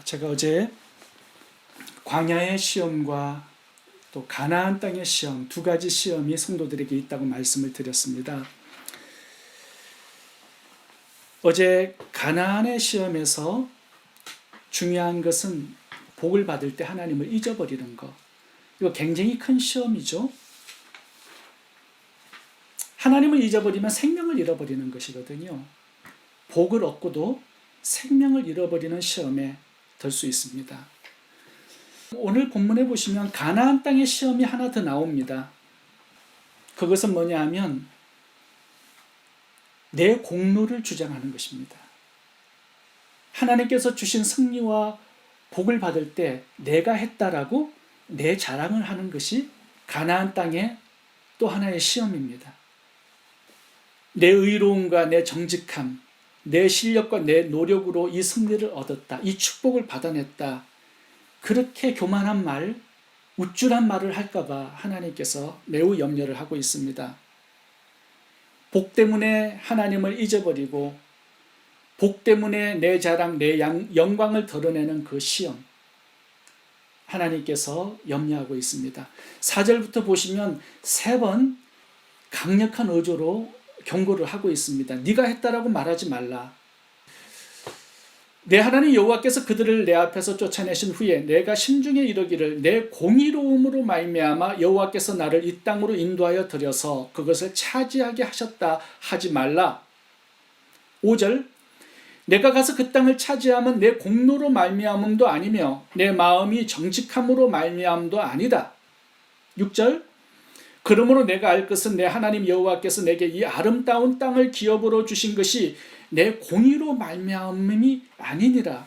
제가 어제 광야의 시험과 또 가나안 땅의 시험, 두 가지 시험이 성도들에게 있다고 말씀을 드렸습니다. 어제 가나안의 시험에서 중요한 것은 복을 받을 때 하나님을 잊어버리는 것. 이거 굉장히 큰 시험이죠. 하나님을 잊어버리면 생명을 잃어버리는 것이거든요. 복을 얻고도 생명을 잃어버리는 시험에 들 수 있습니다. 오늘 본문에 보시면 가나안 땅의 시험이 하나 더 나옵니다. 그것은 뭐냐 하면 내 공로를 주장하는 것입니다. 하나님께서 주신 승리와 복을 받을 때 내가 했다라고 내 자랑을 하는 것이 가나안 땅의 또 하나의 시험입니다. 내 의로움과 내 정직함, 내 실력과 내 노력으로 이 승리를 얻었다. 이 축복을 받아냈다. 그렇게 교만한 말, 우쭐한 말을 할까봐 하나님께서 매우 염려를 하고 있습니다. 복 때문에 하나님을 잊어버리고 복 때문에 내 자랑, 내 영광을 드러내는 그 시험, 하나님께서 염려하고 있습니다. 4절부터 보시면 3번 강력한 어조로 경고를 하고 있습니다. 네가 했다라고 말하지 말라. 내 하나님 여호와께서 그들을 내 앞에서 쫓아내신 후에 내가 심중에 이르기를 내 공의로움으로 말미암아 여호와께서 나를 이 땅으로 인도하여 들여서 그것을 차지하게 하셨다 하지 말라. 5절 내가 가서 그 땅을 차지하면 내 공로로 말미암음도 아니며 내 마음이 정직함으로 말미암음도 아니다. 6절 그러므로 내가 알 것은 내 하나님 여호와께서 내게 이 아름다운 땅을 기업으로 주신 것이 내 공의로 말미암음이 아니니라.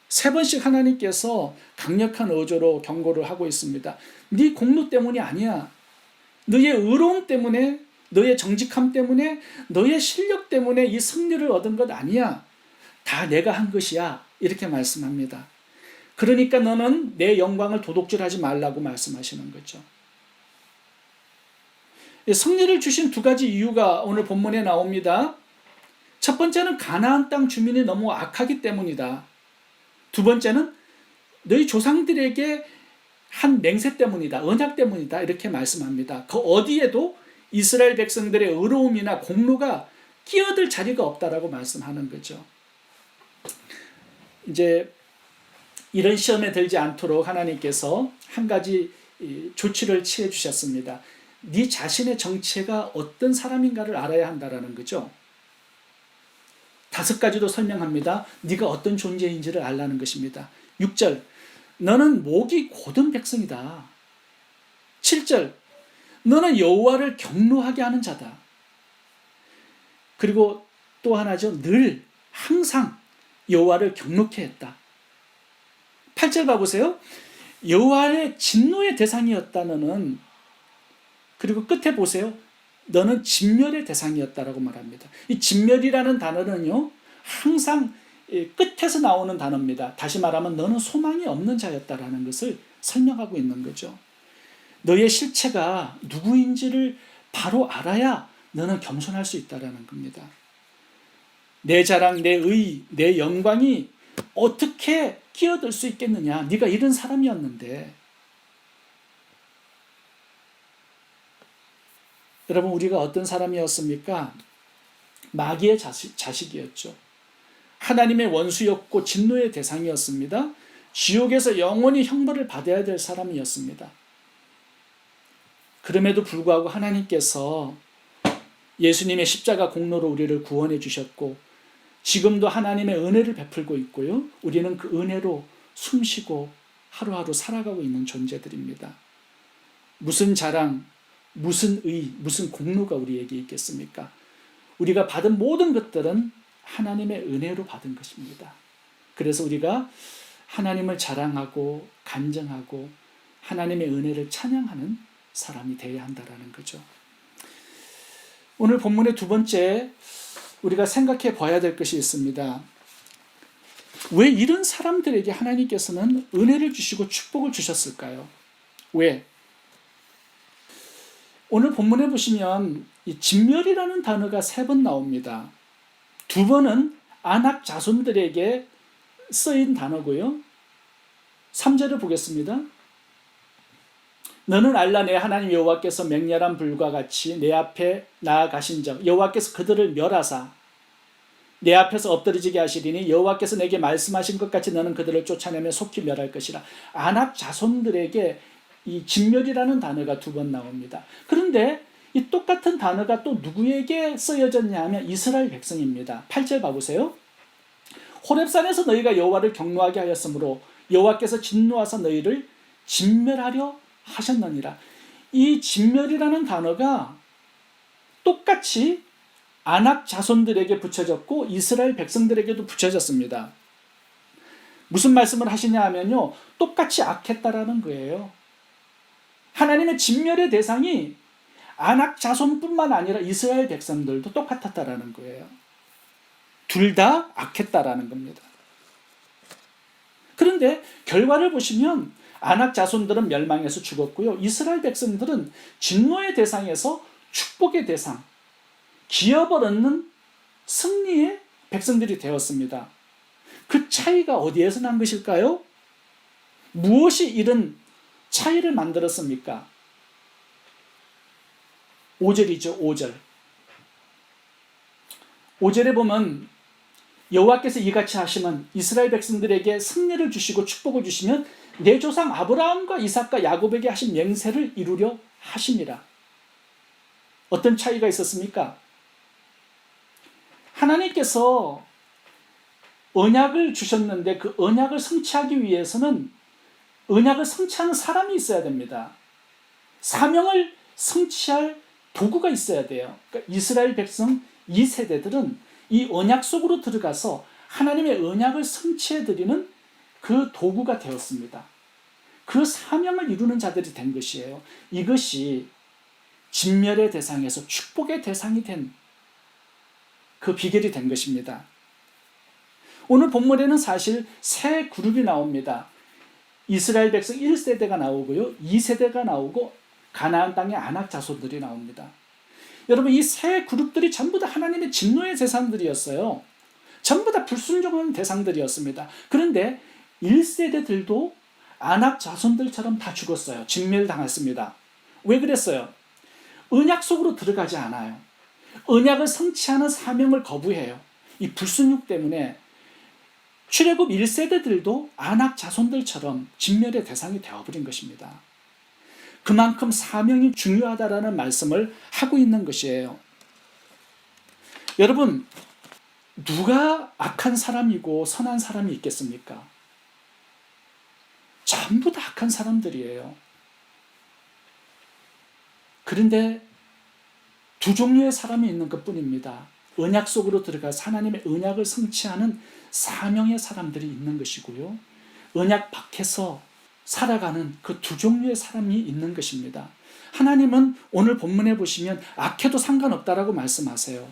3번씩 하나님께서 강력한 어조로 경고를 하고 있습니다. 네 공로 때문이 아니야. 너의 의로움 때문에, 너의 정직함 때문에, 너의 실력 때문에 이 승리를 얻은 것 아니야. 다 내가 한 것이야. 이렇게 말씀합니다. 그러니까 너는 내 영광을 도둑질하지 말라고 말씀하시는 거죠. 승리를 주신 두 가지 이유가 오늘 본문에 나옵니다. 첫 번째는 가나안 땅 주민이 너무 악하기 때문이다. 두 번째는 너희 조상들에게 한 맹세 때문이다. 언약 때문이다. 이렇게 말씀합니다. 그 어디에도 이스라엘 백성들의 의로움이나 공로가 끼어들 자리가 없다라고 말씀하는 거죠. 이제 이런 시험에 들지 않도록 하나님께서 한 가지 조치를 취해 주셨습니다. 네 자신의 정체가 어떤 사람인가를 알아야 한다라는 거죠. 5가지도 설명합니다. 네가 어떤 존재인지를 알라는 것입니다. 6절 너는 목이 곧은 백성이다. 7절 너는 여호와를 경노하게 하는 자다. 그리고 또 하나죠. 늘 항상 여호와를 경노케 했다. 8절 봐보세요. 여호와의 진노의 대상이었다 너는. 그리고 끝에 보세요. 너는 진멸의 대상이었다라고 말합니다. 이 진멸이라는 단어는요, 항상 끝에서 나오는 단어입니다. 다시 말하면 너는 소망이 없는 자였다라는 것을 설명하고 있는 거죠. 너의 실체가 누구인지를 바로 알아야 너는 겸손할 수 있다라는 겁니다. 내 자랑, 내 의, 내 영광이 어떻게 끼어들 수 있겠느냐? 네가 이런 사람이었는데. 여러분 우리가 어떤 사람이었습니까? 마귀의 자식이었죠. 하나님의 원수였고 진노의 대상이었습니다. 지옥에서 영원히 형벌을 받아야 될 사람이었습니다. 그럼에도 불구하고 하나님께서 예수님의 십자가 공로로 우리를 구원해 주셨고 지금도 하나님의 은혜를 베풀고 있고요. 우리는 그 은혜로 숨쉬고 하루하루 살아가고 있는 존재들입니다. 무슨 자랑, 무슨 의, 무슨 공로가 우리에게 있겠습니까? 우리가 받은 모든 것들은 하나님의 은혜로 받은 것입니다. 그래서 우리가 하나님을 자랑하고 간증하고 하나님의 은혜를 찬양하는 사람이 되어야 한다는 거죠. 오늘 본문의 두 번째 우리가 생각해 봐야 될 것이 있습니다. 왜 이런 사람들에게 하나님께서는 은혜를 주시고 축복을 주셨을까요? 왜? 오늘 본문에 보시면 이 진멸이라는 단어가 3번 나옵니다. 2번은 아낙 자손들에게 쓰인 단어고요. 3절을 보겠습니다. 너는 알라 내 하나님 여호와께서 맹렬한 불과 같이 내 앞에 나아가신 적 여호와께서 그들을 멸하사 내 앞에서 엎드러지게 하시리니 여호와께서 내게 말씀하신 것 같이 너는 그들을 쫓아내며 속히 멸할 것이라. 아낙 자손들에게 이 진멸이라는 단어가 2번 나옵니다. 그런데 이 똑같은 단어가 또 누구에게 쓰여졌냐 하면 이스라엘 백성입니다. 8절 봐보세요. 호렙산에서 너희가 여호와를 경노하게 하였으므로 여호와께서 진노하사 너희를 진멸하려 하셨느니라. 이 진멸이라는 단어가 똑같이 아낙 자손들에게 붙여졌고 이스라엘 백성들에게도 붙여졌습니다. 무슨 말씀을 하시냐 하면요, 똑같이 악했다라는 거예요. 하나님의 진멸의 대상이 아낙 자손뿐만 아니라 이스라엘 백성들도 똑같았다라는 거예요. 둘 다 악했다라는 겁니다. 그런데 결과를 보시면 아낙 자손들은 멸망해서 죽었고요. 이스라엘 백성들은 진노의 대상에서 축복의 대상, 기업을 얻는 승리의 백성들이 되었습니다. 그 차이가 어디에서 난 것일까요? 무엇이 이런 차이를 만들었습니까? 5절이죠. 5절. 5절에 보면 여호와께서 이같이 하시면 이스라엘 백성들에게 승리를 주시고 축복을 주시면 내 조상 아브라함과 이삭과 야곱에게 하신 맹세를 이루려 하심이라. 어떤 차이가 있었습니까? 하나님께서 언약을 주셨는데 그 언약을 성취하기 위해서는 언약을 성취하는 사람이 있어야 됩니다. 사명을 성취할 도구가 있어야 돼요. 그러니까 이스라엘 백성 2세대들은 이 언약 속으로 들어가서 하나님의 언약을 성취해드리는 그 도구가 되었습니다. 그 사명을 이루는 자들이 된 것이에요. 이것이 진멸의 대상에서 축복의 대상이 된 그 비결이 된 것입니다. 오늘 본문에는 사실 세 그룹이 나옵니다. 이스라엘 백성 1세대가 나오고요, 2세대가 나오고 가나안 땅의 아낙 자손들이 나옵니다. 여러분, 이 세 그룹들이 전부 다 하나님의 진노의 대상들이었어요. 전부 다 불순종한 대상들이었습니다. 그런데 1세대들도 아낙 자손들처럼 다 죽었어요. 진멸당했습니다. 왜 그랬어요? 언약 속으로 들어가지 않아요. 언약을 성취하는 사명을 거부해요. 이 불순육 때문에 출애굽 1세대들도 아낙 자손들처럼 진멸의 대상이 되어버린 것입니다. 그만큼 사명이 중요하다라는 말씀을 하고 있는 것이에요. 여러분, 누가 악한 사람이고 선한 사람이 있겠습니까? 전부 다 악한 사람들이에요. 그런데 두 종류의 사람이 있는 것뿐입니다. 언약 속으로 들어가서 하나님의 언약을 성취하는 사명의 사람들이 있는 것이고요, 언약 밖에서 살아가는 그 두 종류의 사람이 있는 것입니다. 하나님은 오늘 본문에 보시면 악해도 상관없다라고 말씀하세요.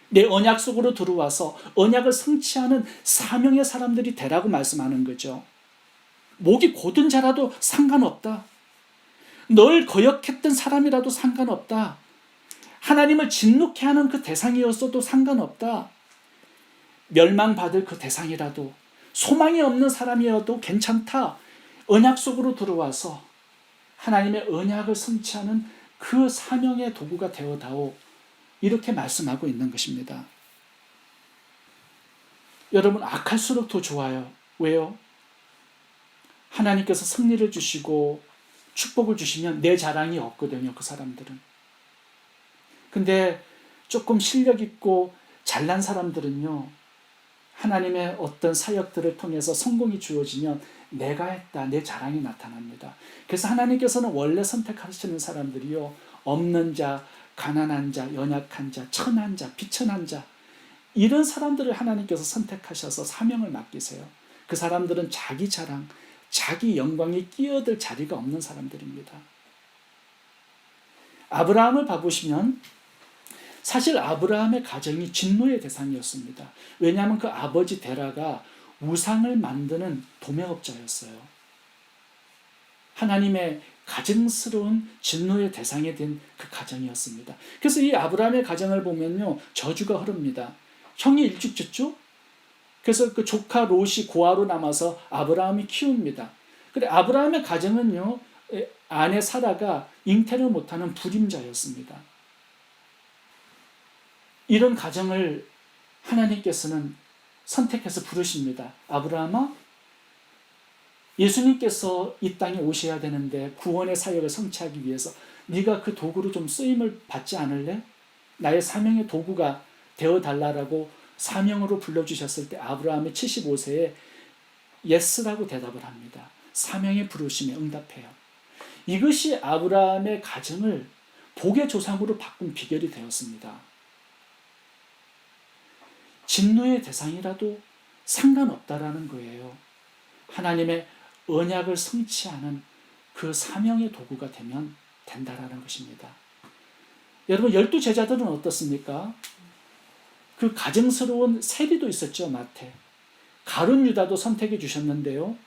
내 언약 속으로 들어와서 언약을 성취하는 사명의 사람들이 되라고 말씀하는 거죠. 목이 곧은 자라도 상관없다. 널 거역했던 사람이라도 상관없다. 하나님을 진노케 하는 그 대상이었어도 상관없다. 멸망받을 그 대상이라도, 소망이 없는 사람이어도 괜찮다. 언약 속으로 들어와서 하나님의 언약을 성취하는 그 사명의 도구가 되어다오. 이렇게 말씀하고 있는 것입니다. 여러분, 악할수록 더 좋아요. 왜요? 하나님께서 승리를 주시고 축복을 주시면 내 자랑이 없거든요, 그 사람들은. 근데 조금 실력 있고 잘난 사람들은요, 하나님의 어떤 사역들을 통해서 성공이 주어지면 내가 했다, 내 자랑이 나타납니다. 그래서 하나님께서는 원래 선택하시는 사람들이요, 없는 자, 가난한 자, 연약한 자, 천한 자, 비천한 자, 이런 사람들을 하나님께서 선택하셔서 사명을 맡기세요. 그 사람들은 자기 자랑, 자기 영광에 끼어들 자리가 없는 사람들입니다. 아브라함을 봐보시면 사실 아브라함의 가정이 진노의 대상이었습니다. 왜냐하면 그 아버지 데라가 우상을 만드는 도매업자였어요. 하나님의 가증스러운 진노의 대상이 된 그 가정이었습니다. 그래서 이 아브라함의 가정을 보면요, 저주가 흐릅니다. 형이 일찍 죽죠? 그래서 그 조카 롯이 고아로 남아서 아브라함이 키웁니다. 근데 아브라함의 가정은요, 아내 사라가 잉태를 못하는 불임자였습니다. 이런 가정을 하나님께서는 선택해서 부르십니다. 아브라함아, 예수님께서 이 땅에 오셔야 되는데 구원의 사역을 성취하기 위해서 네가 그 도구로 좀 쓰임을 받지 않을래? 나의 사명의 도구가 되어달라고 사명으로 불러주셨을 때 아브라함이 75세에 예스라고 대답을 합니다. 사명의 부르심에 응답해요. 이것이 아브라함의 가정을 복의 조상으로 바꾼 비결이 되었습니다. 진노의 대상이라도 상관없다라는 거예요. 하나님의 언약을 성취하는 그 사명의 도구가 되면 된다라는 것입니다. 여러분, 12제자들은 어떻습니까? 그 가증스러운 세리도 있었죠. 마태. 가룟 유다도 선택해 주셨는데요.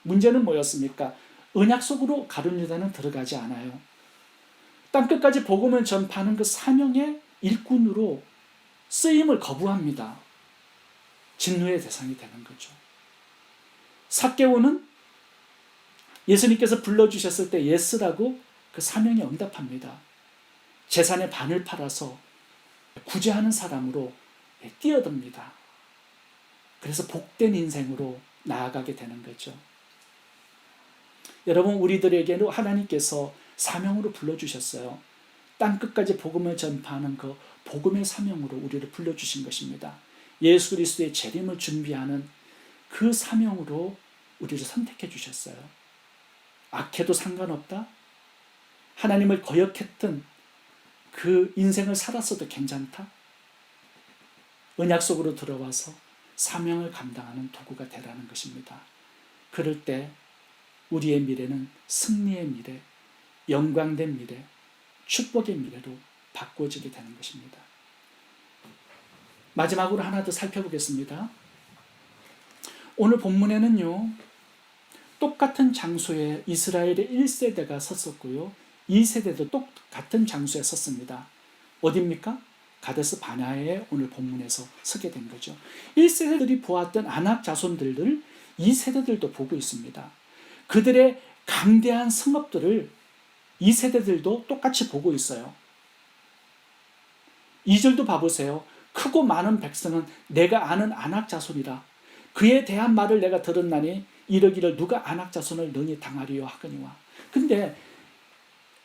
문제는 뭐였습니까? 언약 속으로 가룟 유다는 들어가지 않아요. 땅끝까지 복음을 전파하는 그 사명의 일꾼으로 쓰임을 거부합니다. 진노의 대상이 되는 거죠. 삭개오는 예수님께서 불러주셨을 때 예스라고 그 사명에 응답합니다. 재산의 반을 팔아서 구제하는 사람으로 뛰어듭니다. 그래서 복된 인생으로 나아가게 되는 거죠. 여러분, 우리들에게는 하나님께서 사명으로 불러주셨어요. 땅끝까지 복음을 전파하는 그 복음의 사명으로 우리를 불러주신 것입니다. 예수 그리스도의 재림을 준비하는 그 사명으로 우리를 선택해 주셨어요. 악해도 상관없다? 하나님을 거역했던 그 인생을 살았어도 괜찮다? 언약 속으로 들어와서 사명을 감당하는 도구가 되라는 것입니다. 그럴 때 우리의 미래는 승리의 미래, 영광된 미래, 축복의 미래로 바꿔지게 되는 것입니다. 마지막으로 하나 더 살펴보겠습니다. 오늘 본문에는요, 똑같은 장소에 이스라엘의 1세대가 섰었고요, 2세대도 똑같은 장소에 섰습니다. 어디입니까? 가데스 바네아에 오늘 본문에서 서게 된 거죠. 1세대들이 보았던 아낙 자손들을 2세대들도 보고 있습니다. 그들의 강대한 성읍들을 2세대들도 똑같이 보고 있어요. 2절도 봐보세요. 크고 많은 백성은 내가 아는 아낙 자손이라. 그에 대한 말을 내가 들었나니 이러기를 누가 아낙 자손을 능히 당하리요 하거니와. 근데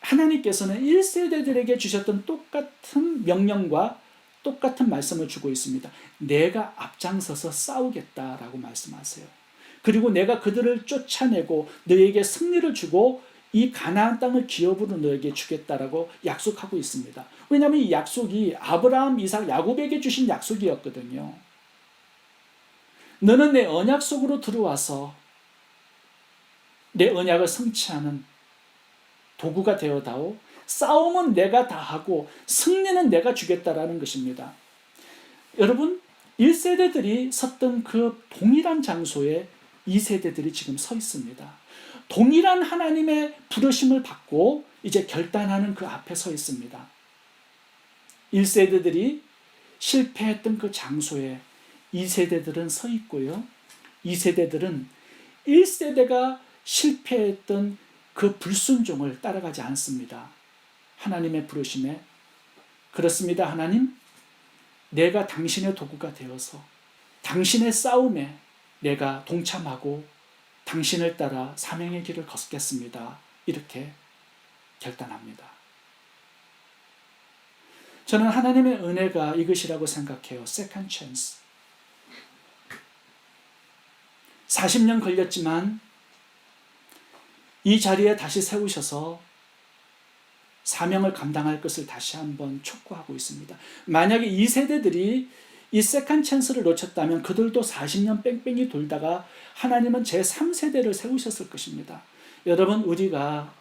하나님께서는 1세대들에게 주셨던 똑같은 명령과 똑같은 말씀을 주고 있습니다. 내가 앞장서서 싸우겠다라고 말씀하세요. 그리고 내가 그들을 쫓아내고 너에게 승리를 주고 이 가나안 땅을 기업으로 너에게 주겠다라고 약속하고 있습니다. 왜냐하면 이 약속이 아브라함, 이삭, 야곱에게 주신 약속이었거든요. 너는 내 언약 속으로 들어와서 내 언약을 성취하는 도구가 되어다오. 싸움은 내가 다 하고 승리는 내가 주겠다라는 것입니다. 여러분, 1세대들이 섰던 그 동일한 장소에 2세대들이 지금 서 있습니다. 동일한 하나님의 부르심을 받고 이제 결단하는 그 앞에 서 있습니다. 1세대들이 실패했던 그 장소에 2세대들은 서 있고요, 2세대들은 1세대가 실패했던 그 불순종을 따라가지 않습니다. 하나님의 부르심에 그렇습니다. 하나님, 내가 당신의 도구가 되어서 당신의 싸움에 내가 동참하고 당신을 따라 사명의 길을 걷겠습니다. 이렇게 결단합니다. 저는 하나님의 은혜가 이것이라고 생각해요. Second chance. 40년 걸렸지만 이 자리에 다시 세우셔서 사명을 감당할 것을 다시 한번 촉구하고 있습니다. 만약에 이 세대들이 이 세컨 찬스를 놓쳤다면 그들도 40년 뺑뺑이 돌다가 하나님은 제3세대를 세우셨을 것입니다. 여러분, 우리가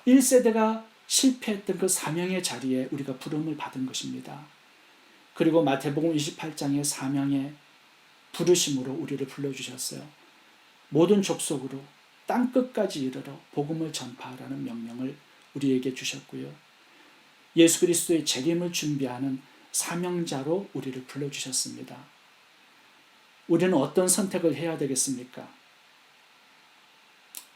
1세대가 실패했던 그 사명의 자리에 우리가 부름을 받은 것입니다. 그리고 마태복음 28장의 사명의 부르심으로 우리를 불러주셨어요. 모든 족속으로 땅끝까지 이르러 복음을 전파하라는 명령을 우리에게 주셨고요, 예수 그리스도의 재림을 준비하는 사명자로 우리를 불러주셨습니다. 우리는 어떤 선택을 해야 되겠습니까?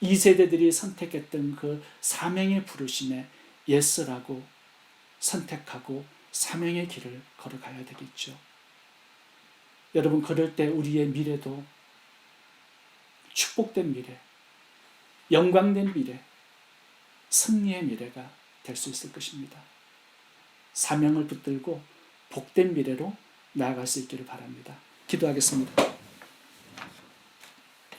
이 세대들이 선택했던 그 사명의 부르심에 예스라고 선택하고 사명의 길을 걸어가야 되겠죠. 여러분, 그럴 때 우리의 미래도 축복된 미래, 영광된 미래, 승리의 미래가 될 수 있을 것입니다. 사명을 붙들고 복된 미래로 나아갈 수 있기를 바랍니다. 기도하겠습니다.